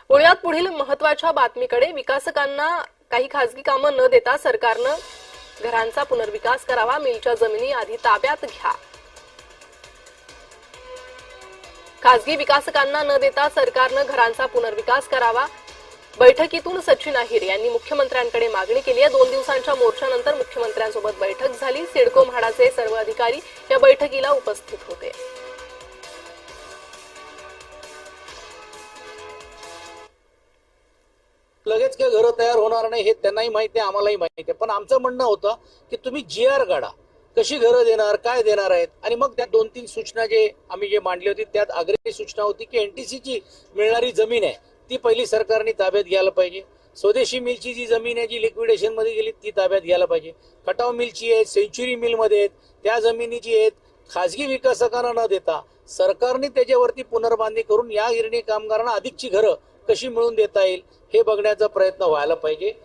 पुण्यात पुढील महत्त्वाच्या बातमीकडे. विकासकांना काही खासगी कामं न देता सरकारनं घरांचा पुनर्विकास करावा. मिलच्या जमिनी आधी ताब्यात घ्या. खासगी विकासकांना न देता सरकारनं घरांचा पुनर्विकास करावा. बैठकीतून सचिन अहिर यांनी मुख्यमंत्र्यांकडे मागणी केली आहे. 2 दिवसांच्या मोर्चानंतर मुख्यमंत्र्यांसोबत बैठक झाली. सिडको म्हाडाचे सर्व अधिकारी या बैठकीला उपस्थित होते. लगेच काही घरं तयार होणार नाही हे त्यांनाही माहिती आहे, आम्हालाही माहिती आहे. पण आमचं म्हणणं होतं की तुम्ही GR काढा, कशी घरं देणार, काय देणार आहेत. आणि मग त्या 2-3 सूचना आम्ही मांडली होती त्यात आग्रही सूचना होती की NTCची मिळणारी जमीन आहे ती पहिली सरकारने ताब्यात घ्यायला पाहिजे. स्वदेशी मिलची जी जमीन आहे जी लिक्विडेशन मध्ये गेली ती ताब्यात घ्यायला पाहिजे. खटाव मिलची आहे, सेंच्युरी मिलमध्ये आहेत, त्या जमिनीची आहेत. खासगी विकासकांना न देता सरकारने त्याच्यावरती पुनर्बांधणी करून या गिरणी कामगारांना अधिकची घरं कशी मिळवून देता येईल हे बघण्याचा प्रयत्न व्हायला पाहिजे.